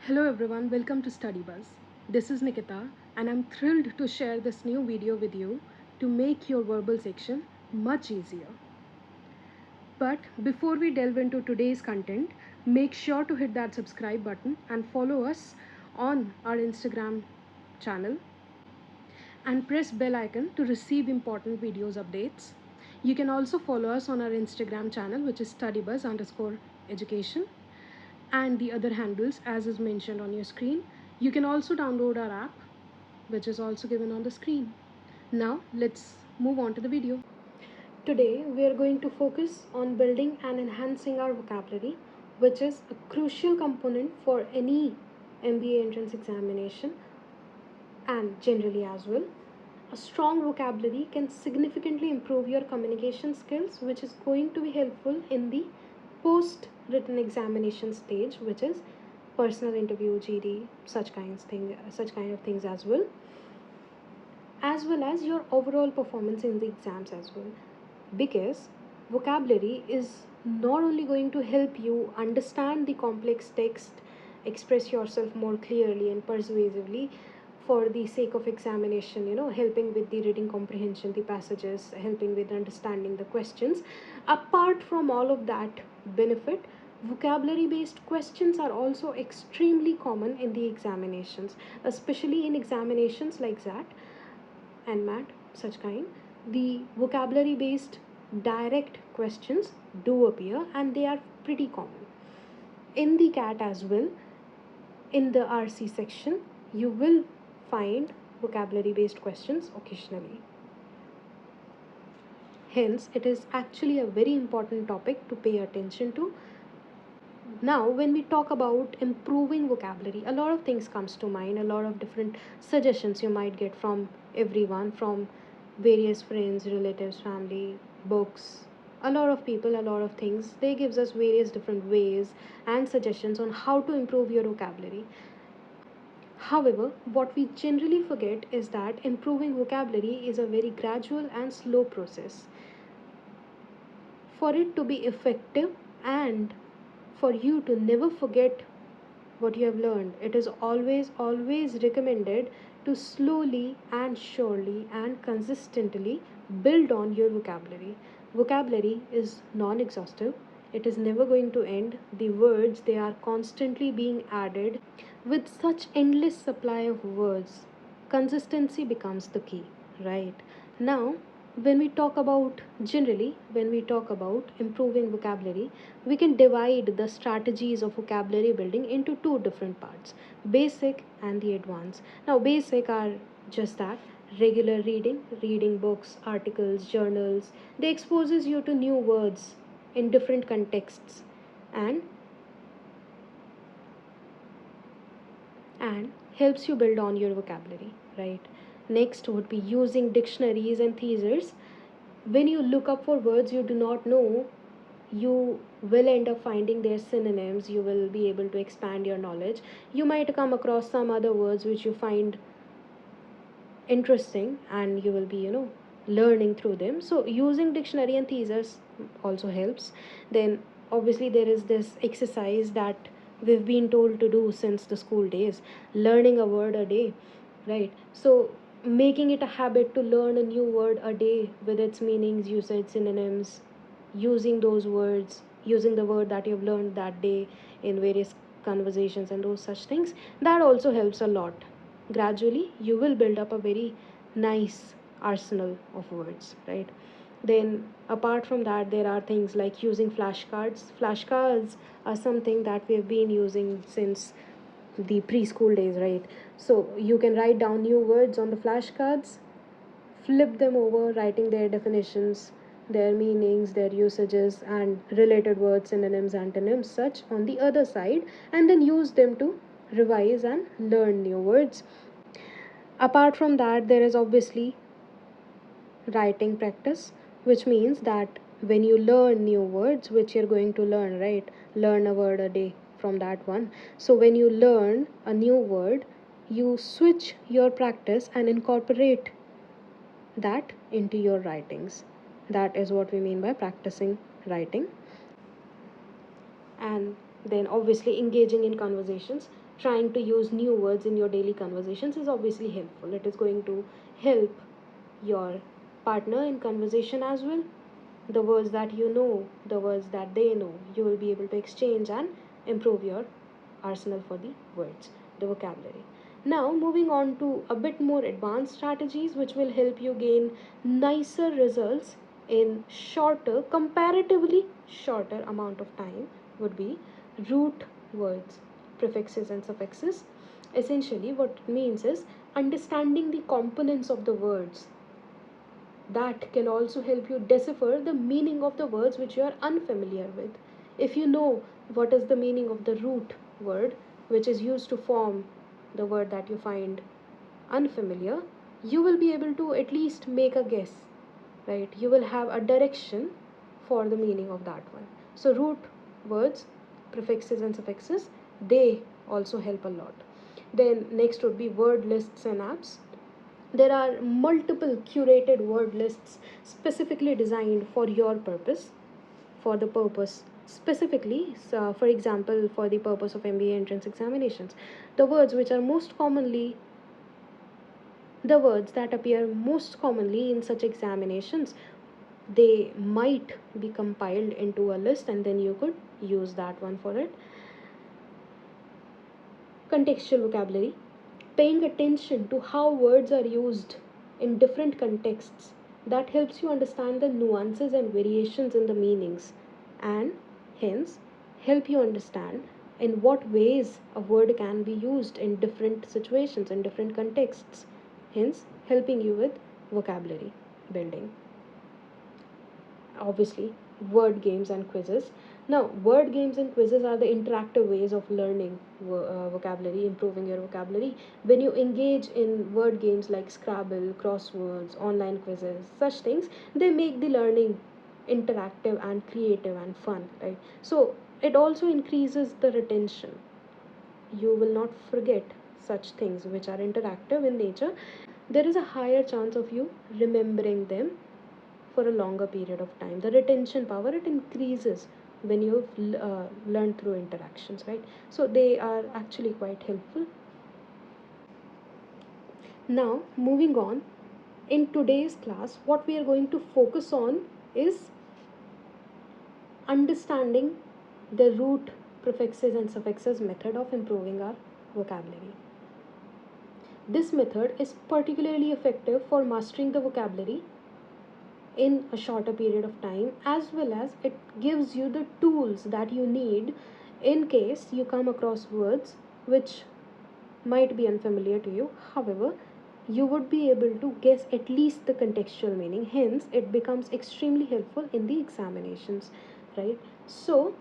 Hello everyone, welcome to Study Buzz. This is Nikita and I'm thrilled to share this new video with you to make your verbal section much easier. But before we delve into today's content, make sure to hit that subscribe button and follow us on our Instagram channel and press bell icon to receive important videos updates. You can also follow us on our Instagram channel, which is studybuzz_education, and the other handles as is mentioned on your screen. You can also download our app, which is also given on the screen. Now let's move on to the video. Today we are going to focus on building and enhancing our vocabulary, which is a crucial component for any MBA entrance examination and generally as well. A strong vocabulary can significantly improve your communication skills, which is going to be helpful in the post written examination stage, which is personal interview, GD, such kind of things as well as your overall performance in the exams as well. Because vocabulary is not only going to help you understand the complex text, express yourself more clearly and persuasively for the sake of examination, helping with the reading comprehension, the passages, helping with understanding the questions. Apart from all of that benefit, vocabulary based questions are also extremely common in the examinations, especially in examinations like that and mat, such kind. The vocabulary based direct questions do appear and they are pretty common. In the CAT as well, in the RC section, you will find vocabulary based questions occasionally. Hence, it is actually a very important topic to pay attention to. Now when we talk about improving vocabulary, a lot of things comes to mind, a lot of different suggestions you might get from everyone, from various friends, relatives, family, books, a lot of people, a lot of things. They gives us various different ways and suggestions on how to improve your vocabulary. However, what we generally forget is that improving vocabulary is a very gradual and slow process. For it to be effective and for you to never forget what you have learned, it is always recommended to slowly and surely and consistently build on your vocabulary. Vocabulary is non exhaustive, it is never going to end. The words, they are constantly being added. With such endless supply of words, consistency becomes the key, right? Now, when we talk about improving vocabulary, we can divide the strategies of vocabulary building into two different parts: basic and the advanced. Now, basic are just that: regular reading books, articles, journals. They exposes you to new words in different contexts and and helps you build on your vocabulary, right? Next would be using dictionaries and thesaurs. When you look up for words you do not know, you will end up finding their synonyms. You will be able to expand your knowledge. You might come across some other words which you find interesting and you will be learning through them. So using dictionary and thesaurs also helps. Then obviously there is this exercise that we've been told to do since the school days: learning a word a day, right? So making it a habit to learn a new word a day with its meanings, usage, synonyms, using those words, using the word that you've learned that day in various conversations and those such things, that also helps a lot. Gradually you will build up a very nice arsenal of words, right? Then apart from that, there are things like using flashcards. Flashcards are something that we have been using since the preschool days, right? So you can write down new words on the flashcards, flip them over, writing their definitions, their meanings, their usages, and related words, synonyms, antonyms, such on the other side, and then use them to revise and learn new words. Apart from that, there is obviously writing practice, which means that when you learn new words, which you're going to learn, right? Learn a word a day from that one. So when you learn a new word, you switch your practice and incorporate that into your writings. That is what we mean by practicing writing. And Then obviously engaging in conversations, trying to use new words in your daily conversations is obviously helpful. It is going to help your partner in conversation as well. The words that you know, the words that they know, you will be able to exchange and improve your arsenal for the words, the vocabulary. Now, moving on to a bit more advanced strategies which will help you gain nicer results in shorter, comparatively shorter amount of time would be root words, prefixes, and suffixes. Essentially, what it means is understanding the components of the words. That can also help you decipher the meaning of the words which you are unfamiliar with. If you know what is the meaning of the root word which is used to form the word that you find unfamiliar, you will be able to at least make a guess, right? You will have a direction for the meaning of that one. So, root words, prefixes, and suffixes, they also help a lot. Then, next would be word lists and apps. There are multiple curated word lists specifically designed for your purpose, for the purpose specifically, so for example, for the purpose of MBA entrance examinations. The words which are most commonly, the words that appear most commonly in such examinations, they might be compiled into a list and then you could use that one for it. Contextual vocabulary, paying attention to how words are used in different contexts, that helps you understand the nuances and variations in the meanings, and hence help you understand in what ways a word can be used in different situations, in different contexts, hence helping you with vocabulary building. Obviously, word games and quizzes. Now, word games and quizzes are the interactive ways of learning vocabulary, improving your vocabulary. When you engage in word games like Scrabble, crosswords, online quizzes, such things, they make the learning interactive and creative and fun, right? So it also increases the retention. You will not forget such things which are interactive in nature. There is a higher chance of you remembering them for a longer period of time. The retention power, it increases when you've learned through interactions, right? So they are actually quite helpful. Now, moving on, in today's class, what we are going to focus on is understanding the root, prefixes, and suffixes method of improving our vocabulary. This method is particularly effective for mastering the vocabulary in a shorter period of time, as well as it gives you the tools that you need in case you come across words which might be unfamiliar to you. However, you would be able to guess at least the contextual meaning, hence it becomes extremely helpful in the examinations, right? So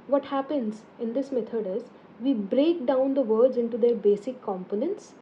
what happens in this method is we break down the words into their basic components,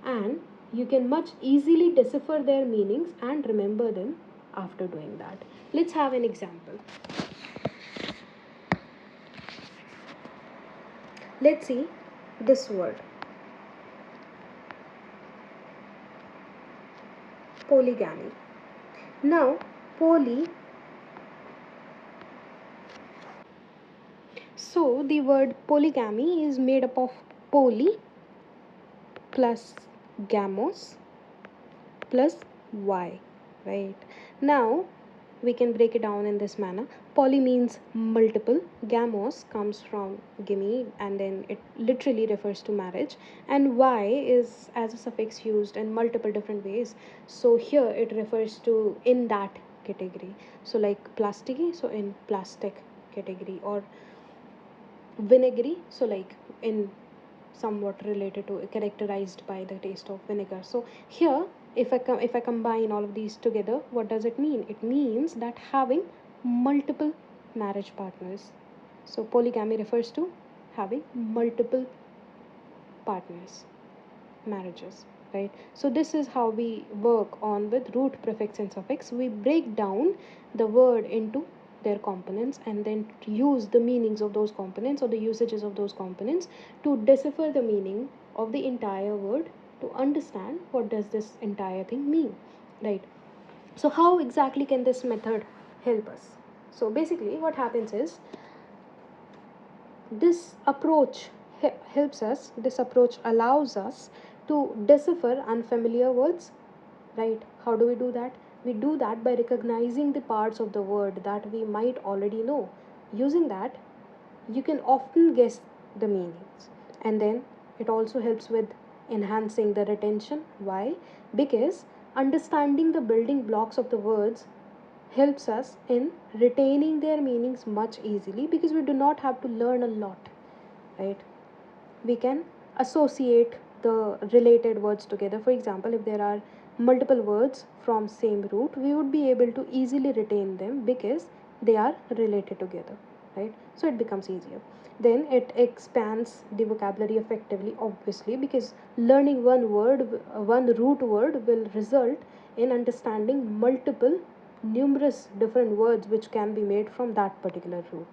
and you can much easily decipher their meanings and remember them after doing that. Let's have an example. Let's see this word, polygamy. Now, poly, so the word polygamy is made up of poly plus gamos plus y, right? Now, we can break it down in this manner. Poly means multiple, gamos comes from gimme, and then it literally refers to marriage, and y is as a suffix used in multiple different ways. So here it refers to in that category. So like plastiki, so in plastic category, or vinegary, so like in somewhat related to, characterized by the taste of vinegar. So here, if I combine all of these together, what does it mean? It means that having multiple marriage partners. So polygamy refers to having multiple partners, marriages, right? So this is how we work on with root, prefix, and suffix. We break down the word into their components and then use the meanings of those components or the usages of those components to decipher the meaning of the entire word, to understand what does this entire thing mean, right? So how exactly can this method help us? So basically what happens is, this approach helps us, this approach allows us to decipher unfamiliar words, right? How do we do that? We do that by recognizing the parts of the word that we might already know. Using that, you can often guess the meanings. And then it also helps with enhancing the retention. Why? Because understanding the building blocks of the words helps us in retaining their meanings much easily, because we do not have to learn a lot, right? We can associate the related words together. For example, if there are multiple words from same root, we would be able to easily retain them because they are related together, right? So it becomes easier. Then it expands the vocabulary effectively, obviously, because learning one word, one root word, will result in understanding multiple, numerous different words which can be made from that particular root.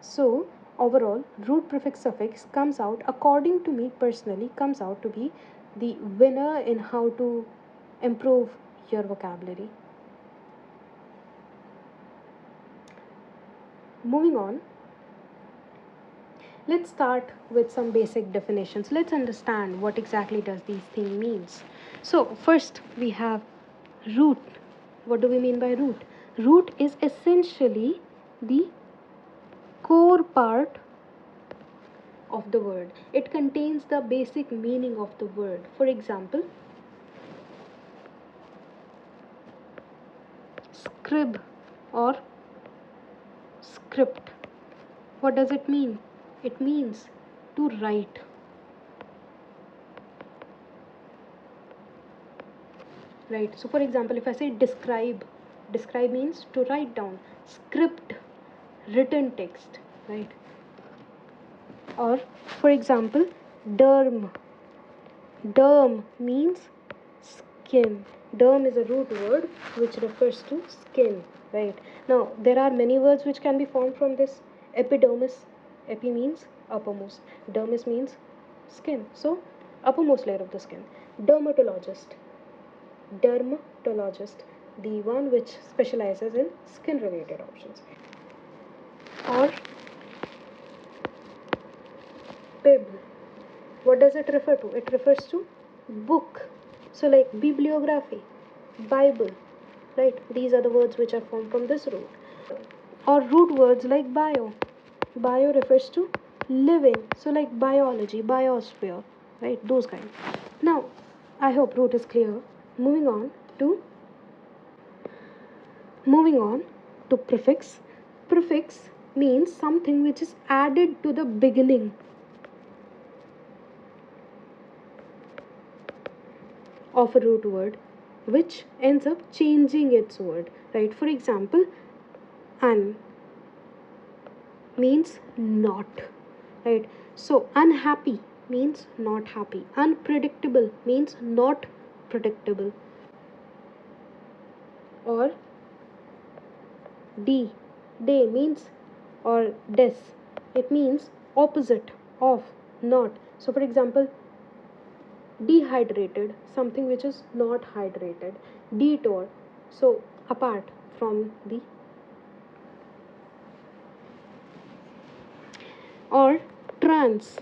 So overall, root prefix suffix comes out, according to me personally, comes out to be the winner in how to improve your vocabulary. Moving on, let's start with some basic definitions. Let's understand what exactly does these things means. So first we have root. What do we mean by root? Root is essentially the core part of the word. It contains the basic meaning of the word. For example, scrib or script. What does it mean? It means to write. Right. So for example, if I say describe, describe means to write down. Script, written text, right? Or for example, derm. Derm means skin. Derm is a root word which refers to skin, right? Now there are many words which can be formed from this. Epidermis. Epi means uppermost. Dermis means skin. So uppermost layer of the skin. Dermatologist. Dermatologist, the one which specializes in skin related options. Or bib. What does it refer to? It refers to book. So like bibliography, Bible, right? These are the words which are formed from this root. Or root words like bio. Bio refers to living. So like biology, biosphere, right? Those kind. Now, I hope root is clear. Moving on to prefix. Prefix means something which is added to the beginning of a root word, which ends up changing its word, right? For example, un means not, right? So unhappy means not happy. Unpredictable means not predictable. Or day means, or des, it means opposite of, not. So for example, dehydrated, something which is not hydrated. Detour, so apart from the. Or trans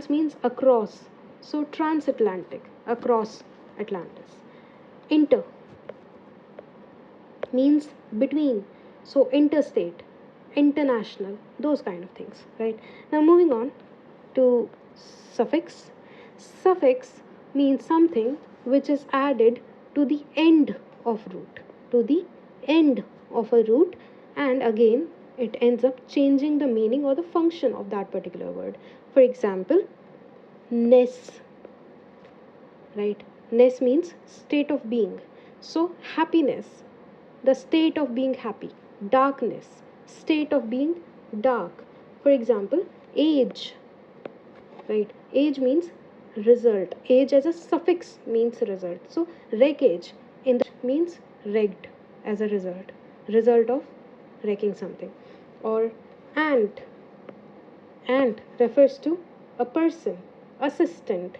means across, so transatlantic, across Atlantis. Inter means between, so interstate, international, those kind of things, right? Now moving on to suffix. Suffix means something which is added to the end of root, to the end of a root, and again it ends up changing the meaning or the function of that particular word. For example, ness, right? Ness means state of being, so happiness, the state of being happy. Darkness, state of being dark. For example, age, right? Age means result. Age as a suffix means result. So wreckage in the means wrecked as a result, result of wrecking something. Or ant, ant refers to a person. Assistant,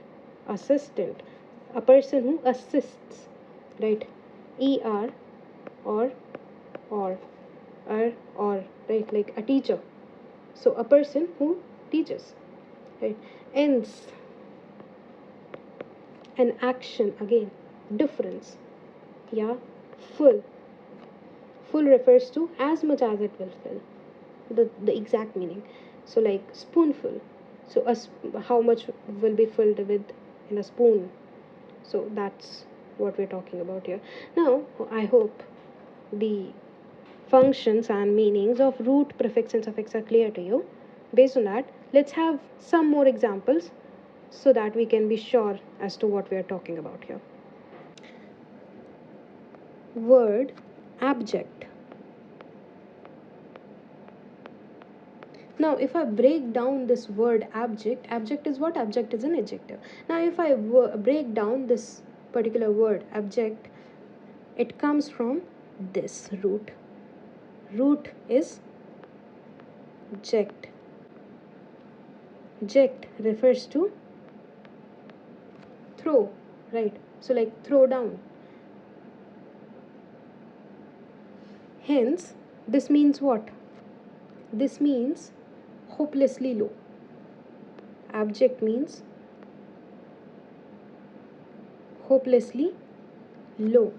assistant, a person who assists, right? Er, or or or, right? Like a teacher. So a person who teaches, right? Ends, an action again. Difference, yeah. Full, full refers to as much as it will fill, the exact meaning. So like spoonful, so how much will be filled with in a spoon. So that's what we're talking about here. Now I hope the functions and meanings of root, prefix and suffix are clear to you. Based on that, let's have some more examples so that we can be sure as to what we are talking about here. Word abject. Now, if I break down this word abject, abject is what? Abject is an adjective. Now, if I break down this particular word abject, it comes from this root. Root is ject. Ject refers to throw, right? So, like throw down. Hence, this means what? This means hopelessly low. Abject means hopelessly low.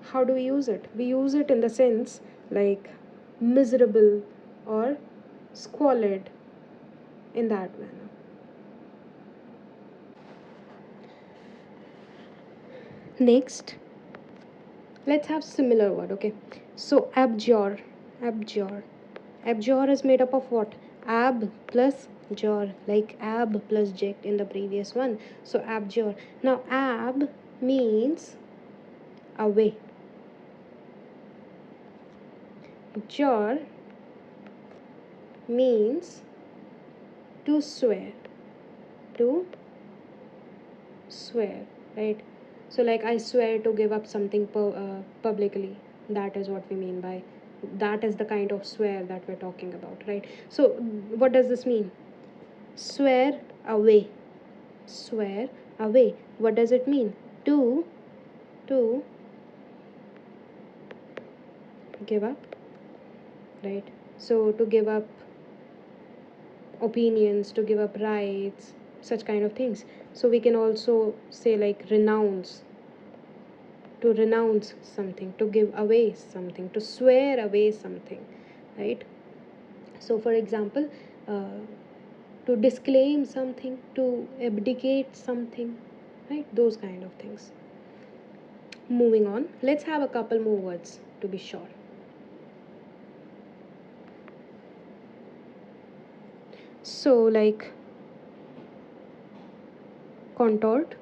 How do we use it? We use it in the sense like miserable or squalid, in that manner. Next, let's have similar word, okay? So abjure, abjure. Abjure is made up of what? Ab plus jor, like ab plus ject in the previous one. So abjure. Now ab means away. Jor means to swear. To swear, right? So like I swear to give up something publicly. That is what we mean by, that is the kind of swear that we're talking about, right? So what does this mean? Swear away. Swear away. What does it mean? To give up, right? So to give up opinions, to give up rights, such kind of things. So we can also say like renounce, to renounce something, to give away something, to swear away something, right? So for example, to disclaim something, to abdicate something, right? Those kind of things. Moving on, let's have a couple more words to be sure. So like contort.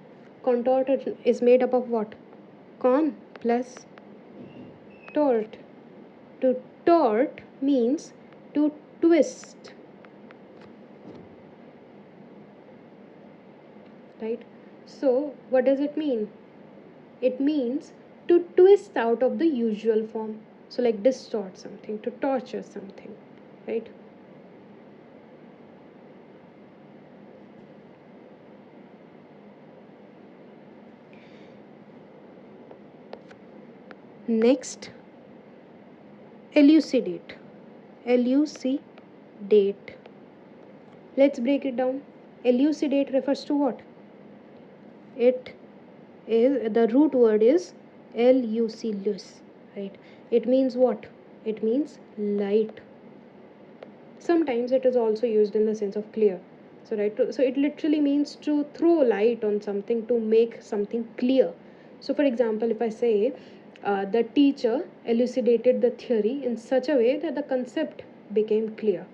Contort is made up of what? Con plus tort. To tort means to twist, right? So what does it mean? It means to twist out of the usual form. So like distort something, to torture something, right? Next, elucidate. Elucidate. Let's break it down. Elucidate refers to what? It is, the root word is elucidus, right? It means what? It means light. Sometimes it is also used in the sense of clear. So right, so it literally means to throw light on something, to make something clear. So for example, if I say the teacher elucidated the theory in such a way that the concept became clear,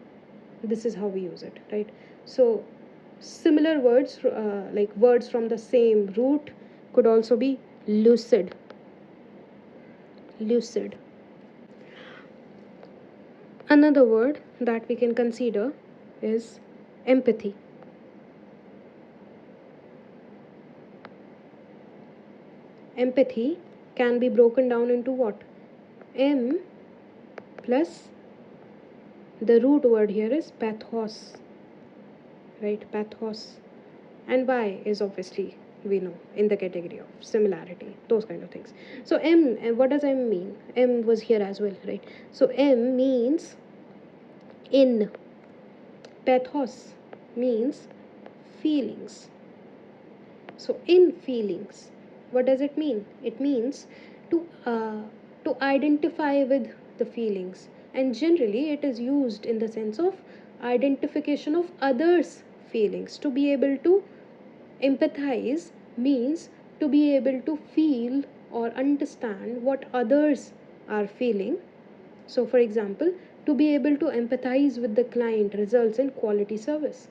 this is how we use it, right? So similar words, like words from the same root, could also be lucid. Lucid. Another word that we can consider is empathy. Empathy can be broken down into what? M plus the root word here is pathos, right? Pathos. And Y is obviously we know in the category of similarity, those kind of things. So M, what does M mean? M was here as well, right? So M means in. Pathos means feelings. So in feelings, what does it mean? It means to identify with the feelings, and generally it is used in the sense of identification of others' feelings. To be able to empathize means to be able to feel or understand what others are feeling. So, for example, to be able to empathize with the client results in quality service,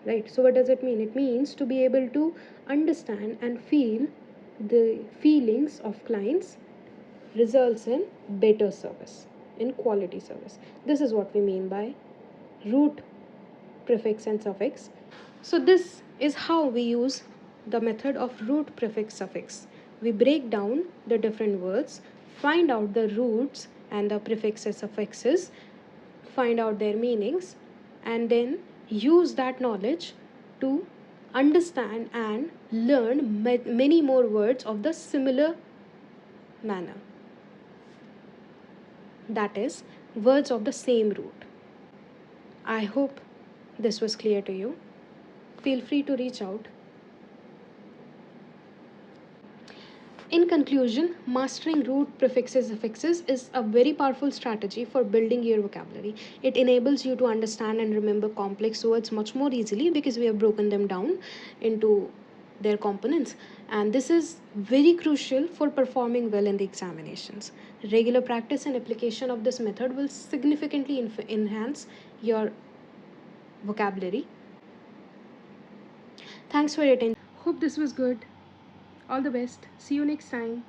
right? So, what does it mean? It means to be able to understand and feel the feelings of clients results in better service, in quality service. This is what we mean by root, prefix, and suffix. So, this is how we use the method of root, prefix, suffix. We break down the different words, find out the roots and the prefixes, suffixes, find out their meanings, and then use that knowledge to understand and learn many more words of the similar manner. That is, words of the same root. I hope this was clear to you. Feel free to reach out. In conclusion, mastering root, prefixes, suffixes is a very powerful strategy for building your vocabulary. It enables you to understand and remember complex words much more easily because we have broken them down into their components. And this is very crucial for performing well in the examinations. Regular practice and application of this method will significantly enhance your vocabulary. Thanks for your attention. Hope this was good. All the best. See you next time.